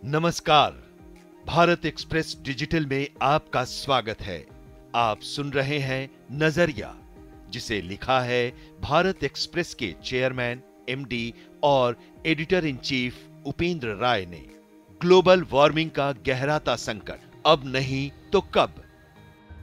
नमस्कार। Bharat express digital में आपका स्वागत है। आप सुन रहे हैं नजरिया, जिसे लिखा है भारत एक्सप्रेस के चेयरमैन, एमडी और एडिटर इन चीफ उपेंद्र राय ने। ग्लोबल वार्मिंग का गहराता संकट, अब नहीं तो कब?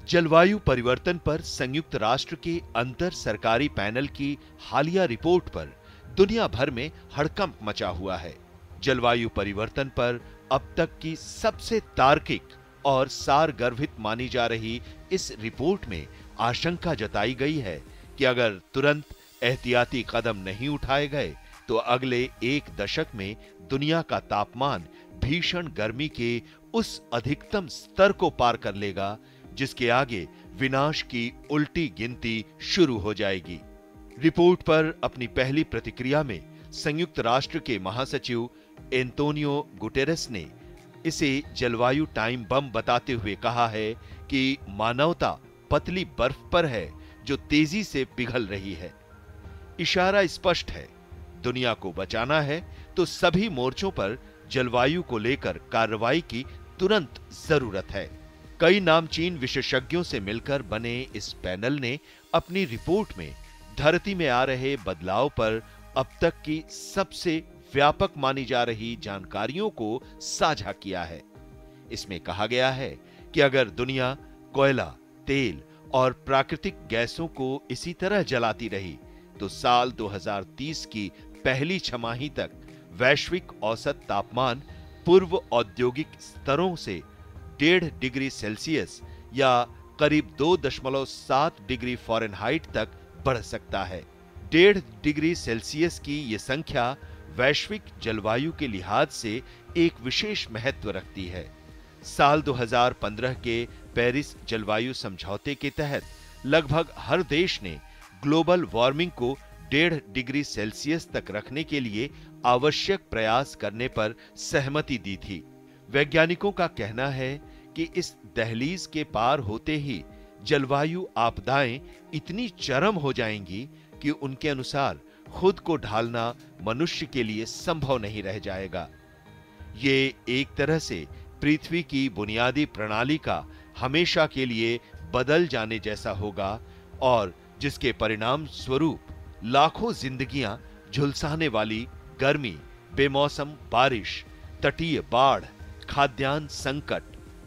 जलवायु परिवर्तन पर संयुक्त राष्ट्र के अंतर सरकारी पैनल की हालिया रिपोर्ट पर दुनिया भर में हड़कंप मचा हुआ है। जलवायु परिवर्तन पर अब तक की सबसे तार्किक और सारगर्भित मानी जा रही इस रिपोर्ट में आशंका जताई गई है कि अगर तुरंत एहतियाती कदम नहीं उठाए गए तो अगले एक दशक में दुनिया का तापमान भीषण गर्मी के उस अधिकतम स्तर को पार कर लेगा जिसके आगे विनाश की उल्टी गिनती शुरू हो जाएगी। रिपोर्ट पर अपनी पहली प्रतिक्रिया में संयुक्त राष्ट्र के महासचिव एंटोनियो गुटेरेस ने इसे जलवायु टाइम बम बताते हुए कहा है कि मानवता पतली बर्फ पर है जो तेजी से पिघल रही है। इशारा स्पष्ट है, दुनिया को बचाना है तो सभी मोर्चों पर जलवायु को लेकर कार्रवाई की तुरंत जरूरत है। कई नामचीन विशेषज्ञों से मिलकर बने इस पैनल ने अपनी रिपोर्ट में धरती में आ रहे बदलाव पर अब तक की सबसे व्यापक मानी जा रही जानकारियों को साझा किया है। इसमें कहा गया है कि अगर दुनिया कोयला, तेल और प्राकृतिक गैसों को इसी तरह जलाती रही तो साल 2030 की पहली छमाही तक वैश्विक औसत तापमान पूर्व औद्योगिक स्तरों से 1.5 डिग्री सेल्सियस या करीब 2.7 डिग्री फ़ारेनहाइट तक बढ़ सकता है। 1.5 डिग्री सेल्सियस की यह संख्या वैश्विक जलवायु के लिहाज से एक विशेष महत्व रखती है। साल 2015 के पेरिस जलवायु समझौते के तहत लगभग हर देश ने ग्लोबल वार्मिंग को 1.5 डिग्री सेल्सियस तक रखने के लिए आवश्यक प्रयास करने पर सहमति दी थी। वैज्ञानिकों का कहना है कि इस दहलीज के पार होते ही जलवायु आपदाएं इतनी चरम हो जाएंगी कि उनके अनुसार खुद को ढालना मनुष्य के लिए संभव नहीं रह जाएगा। ये एक तरह से पृथ्वी की बुनियादी प्रणाली का हमेशा के लिए बदल जाने जैसा होगा और जिसके परिणाम स्वरूप लाखों जिंदगियां झुलसाने वाली गर्मी, बेमौसम बारिश, तटीय बाढ़, खाद्यान्न संकट,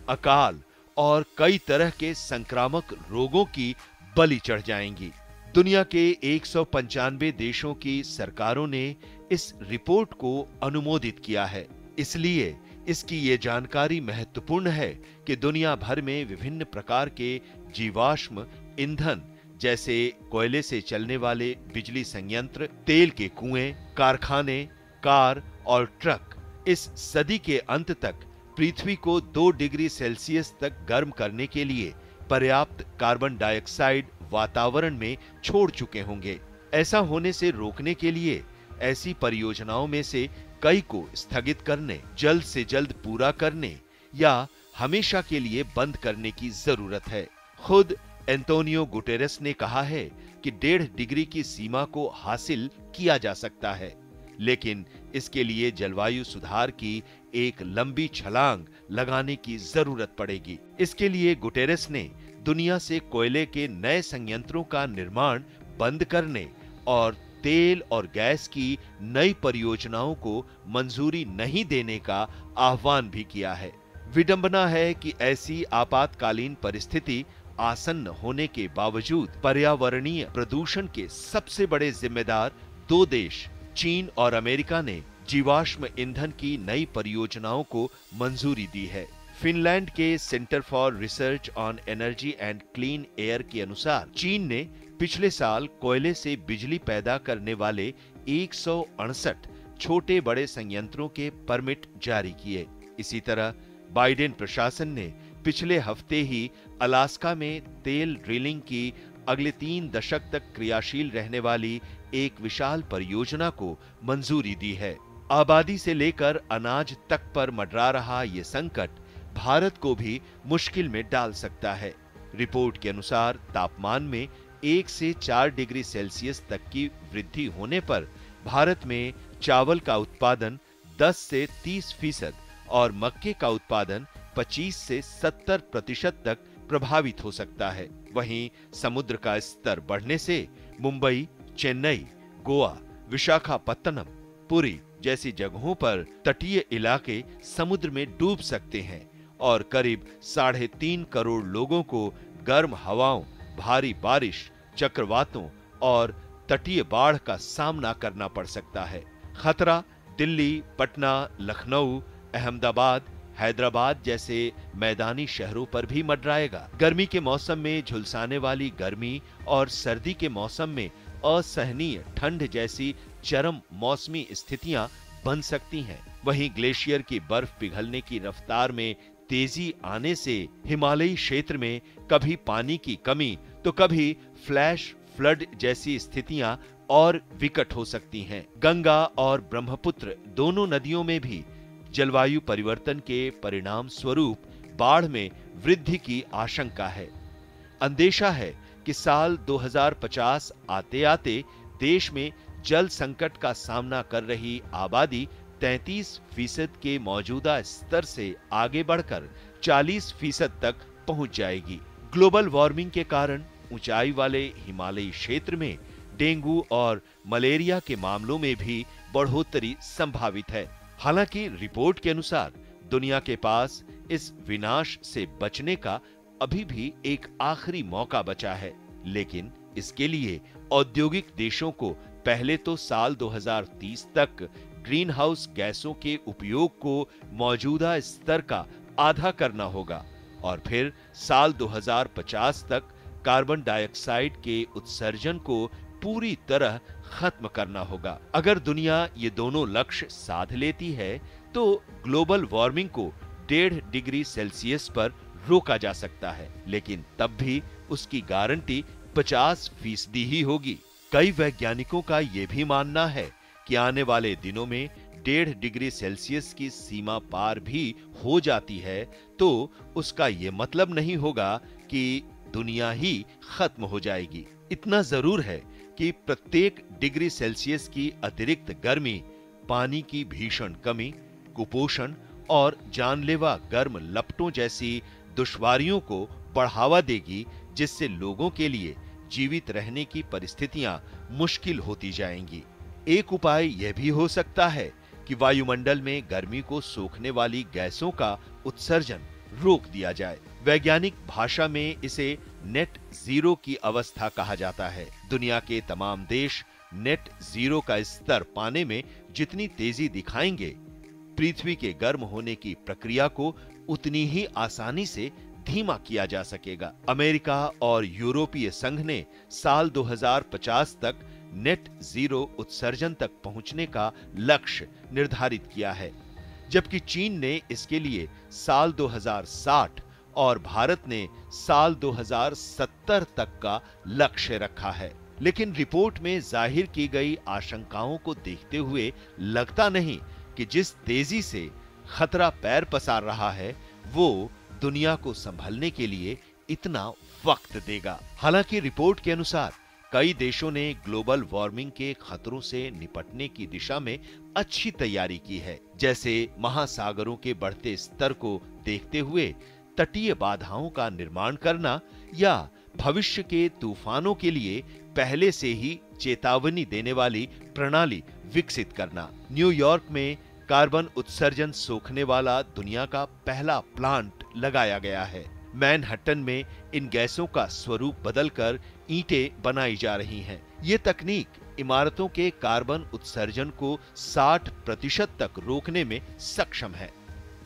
अकाल और कई तरह के संक्रामक रोगों की बलि चढ़ जाएंगी। दुनिया के 195 देशों की सरकारों ने इस रिपोर्ट को अनुमोदित किया है। इसलिए इसकी ये जानकारी महत्वपूर्ण है कि दुनिया भर में विभिन्न प्रकार के जीवाश्म ईंधन जैसे कोयले से चलने वाले बिजली संयंत्र, तेल के कुएं, कारखाने, कार और ट्रक इस सदी के अंत तक पृथ्वी को 2 डिग्री सेल्सियस तक गर्म करने के लिए पर्याप्त कार्बन डाइऑक्साइड वातावरण में छोड़ चुके होंगे। ऐसा होने से रोकने के लिए ऐसी परियोजनाओं में से कई को स्थगित करने, जल्द से जल्द पूरा करने या हमेशा के लिए बंद करने की जरूरत है। खुद एंटोनियो गुटेरेस ने कहा है कि 1.5 डिग्री की सीमा को हासिल किया जा सकता है, लेकिन इसके लिए जलवायु सुधार की एक लंबी छलांग लगाने की जरूरत पड़ेगी। इसके लिए गुटेरेस ने दुनिया से कोयले के नए संयंत्रों का निर्माण बंद करने और तेल और गैस की नई परियोजनाओं को मंजूरी नहीं देने का आह्वान भी किया है। विडंबना है कि ऐसी आपातकालीन परिस्थिति आसन्न होने के बावजूद पर्यावरणीय प्रदूषण के सबसे बड़े जिम्मेदार 2 देश चीन और अमेरिका ने जीवाश्म ईंधन की नई परियोजनाओं को मंजूरी दी है। फिनलैंड के centre for research on energy and clean air के अनुसार चीन ने पिछले साल कोयले से बिजली पैदा करने वाले 168 छोटे बड़े संयंत्रों के परमिट जारी किए। इसी तरह बाइडेन प्रशासन ने पिछले हफ्ते ही अलास्का में तेल ड्रिलिंग की अगले 3 दशक तक क्रियाशील रहने वाली एक विशाल परियोजना को मंजूरी दी है। आबादी से लेकर अनाज तक पर मंडरा रहा ये संकट भारत को भी मुश्किल में डाल सकता है। रिपोर्ट के अनुसार तापमान में 1 से 4 डिग्री सेल्सियस तक की वृद्धि होने पर भारत में चावल का उत्पादन 10 से 30% और मक्के का उत्पादन 25 से 70% तक प्रभावित हो सकता है। वहीं समुद्र का स्तर बढ़ने से मुंबई, चेन्नई, गोवा, विशाखापत्तनम, पुरी जैसी जगहों पर तटीय इलाके समुद्र में डूब सकते हैं और करीब 3.5 करोड़ लोगों को गर्म हवाओं, भारी बारिश, चक्रवातों और तटीय बाढ़ का सामना करना पड़ सकता है। खतरा दिल्ली, पटना, लखनऊ, अहमदाबाद, हैदराबाद जैसे मैदानी शहरों पर भी मंडराएगा। गर्मी के मौसम में झुलसाने वाली गर्मी और सर्दी के मौसम में असहनीय ठंड जैसी चरम मौसमी स्थितियां बन सकती हैं। वहीं ग्लेशियर की बर्फ पिघलने की रफ्तार में तेजी आने से हिमालयी क्षेत्र में कभी पानी की कमी तो कभी फ्लैश फ्लड जैसी स्थितियां और विकट हो सकती हैं। गंगा और ब्रह्मपुत्र दोनों नदियों में भी जलवायु परिवर्तन के परिणाम स्वरूप बाढ़ में वृद्धि की आशंका है। अंदेशा है कि साल 2050 आते-आते देश में जल संकट का सामना कर रही आबादी 33% के मौजूदा स्तर से आगे बढ़कर 40% तक पहुंच जाएगी। ग्लोबल वार्मिंग के कारण ऊंचाई वाले हिमालयी क्षेत्र में डेंगू और मलेरिया के मामलों में भी बढ़ोतरी संभावित है। हालांकि रिपोर्ट के अनुसार दुनिया के पास इस विनाश से बचने का अभी भी एक आखिरी मौका बचा है, लेकिन इसके लिए औद्योगिक देशों को पहले तो साल 2030 तक ग्रीन हाउस गैसों के उपयोग को मौजूदा स्तर का आधा करना होगा और फिर साल 2050 तक कार्बन डाइऑक्साइड के उत्सर्जन को पूरी तरह खत्म करना होगा। अगर दुनिया ये दोनों लक्ष्य साध लेती है तो ग्लोबल वार्मिंग को 1.5 डिग्री सेल्सियस पर रोका जा सकता है, लेकिन तब भी उसकी गारंटी 50% ही होगी। कई वैज्ञानिकों का यह भी मानना है कि आने वाले दिनों में 1.5 डिग्री सेल्सियस की सीमा पार भी हो जाती है तो उसका यह मतलब नहीं होगा कि दुनिया ही खत्म हो जाएगी। इतना जरूर है कि प्रत्येक डिग्री सेल्सियस की अतिरिक्त गर्मी पानी की भीषण कमी, कुपोषण और जानलेवा गर्म लपटों जैसी दुश्वारियों को बढ़ावा देगी, जिससे लोगों के लिए जीवित रहने की परिस्थितियां मुश्किल होती जाएंगी। एक उपाय यह भी हो सकता है कि वायुमंडल में गर्मी को सोखने वाली गैसों का उत्सर्जन रोक दिया जाए। वैज्ञानिक भाषा में इसे नेट जीरो की अवस्था कहा जाता है। दुनिया के तमाम देश नेट जीरो का स्तर पाने में जितनी तेजी दिखाएंगे, पृथ्वी के गर्म होने की प्रक्रिया को उतनी ही आसानी से धीमा किया जा सकेगा। अमेरिका और यूरोपीय संघ ने साल 2050 तक नेट जीरो उत्सर्जन तक पहुंचने का लक्ष्य निर्धारित किया है, जबकि चीन ने इसके लिए साल 2060 और भारत ने साल 2070 तक का लक्ष्य रखा है। लेकिन रिपोर्ट में जाहिर की गई आशंकाओं को देखते हुए लगता नहीं कि जिस तेजी से खतरा पैर पसार रहा है वो दुनिया को संभलने के लिए इतना वक्त देगा। हालांकि रिपोर्ट के अनुसार कई देशों ने ग्लोबल वार्मिंग के खतरों से निपटने की दिशा में अच्छी तैयारी की है, जैसे महासागरों के बढ़ते स्तर को देखते हुए तटीय बाधाओं का निर्माण करना या भविष्य के तूफानों के लिए पहले से ही चेतावनी देने वाली प्रणाली विकसित करना। न्यूयॉर्क में कार्बन उत्सर्जन सोखने वाला दुनिया का पहला प्लांट लगाया गया है। मैनहट्टन में इन गैसों का स्वरूप बदलकर ईंटें बनाई जा रही हैं। ये तकनीक इमारतों के कार्बन उत्सर्जन को 60% तक रोकने में सक्षम है।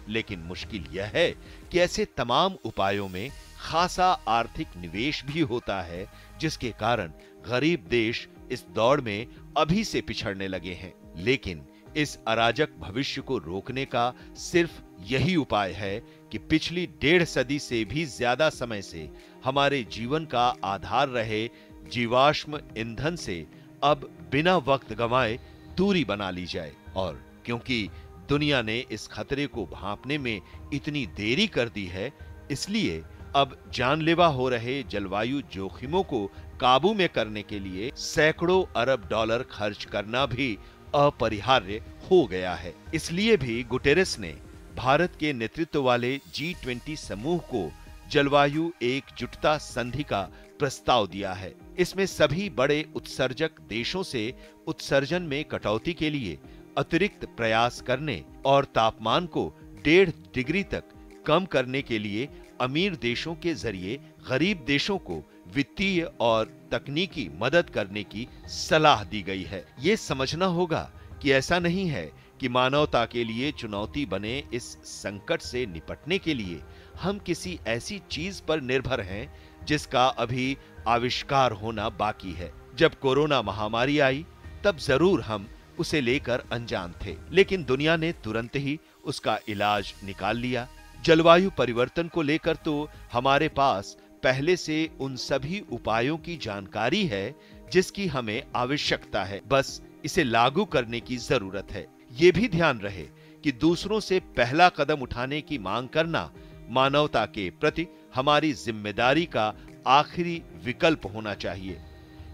लेकिन मुश्किल यह है कि ऐसे तमाम उपायों में खासा आर्थिक निवेश भी होता है, जिसके कारण गरीब देश इस दौड़ में अभी से पिछड़ने लगे हैं। लेकिन इस अराजक भविष्य को रोकने का सिर्फ यही उपाय है कि पिछली 1.5 सदी से भी ज्यादा समय से हमारे जीवन का आधार रहे जीवाश्म ईंधन से अब बिना वक्त गंवाए दूरी बना ली जाए। और क्योंकि दुनिया ने इस खतरे को भांपने में इतनी देरी कर दी है, इसलिए अब जानलेवा हो रहे जलवायु जोखिमों को काबू में करने के लिए सैकड़ों अरब डॉलर खर्च करना भी अपरिहार्य हो गया है। इसलिए भी गुटेरेस ने भारत के नेतृत्व वाले G20 समूह को जलवायु एकजुटता संधि का प्रस्ताव दिया है। इसमें सभी बड़े उत्सर्जक देशों से उत्सर्जन में कटौती के लिए अतिरिक्त प्रयास करने और तापमान को 1.5 डिग्री तक कम करने के लिए अमीर देशों के जरिए गरीब देशों को वित्तीय और तकनीकी मदद करने की सलाह दी गई है। ये समझना होगा कि ऐसा नहीं है कि मानवता के लिए चुनौती बने इस संकट से निपटने के लिए हम किसी ऐसी चीज पर निर्भर हैं जिसका अभी आविष्कार होना बाकी है। जब कोरोना महामारी आई तब जरूर हम उसे लेकर अनजान थे, लेकिन दुनिया ने तुरंत ही उसका इलाज निकाल लिया। जलवायु परिवर्तन को लेकर तो हमारे पास पहले से उन सभी उपायों की जानकारी है जिसकी हमें आवश्यकता है, बस इसे लागू करने की जरूरत है। ये भी ध्यान रहे कि दूसरों से पहला कदम उठाने की मांग करना मानवता के प्रति हमारी जिम्मेदारी का आखिरी विकल्प होना चाहिए,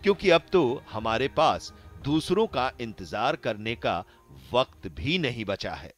क्योंकि अब तो हमारे पास दूसरों का इंतजार करने का वक्त भी नहीं बचा है।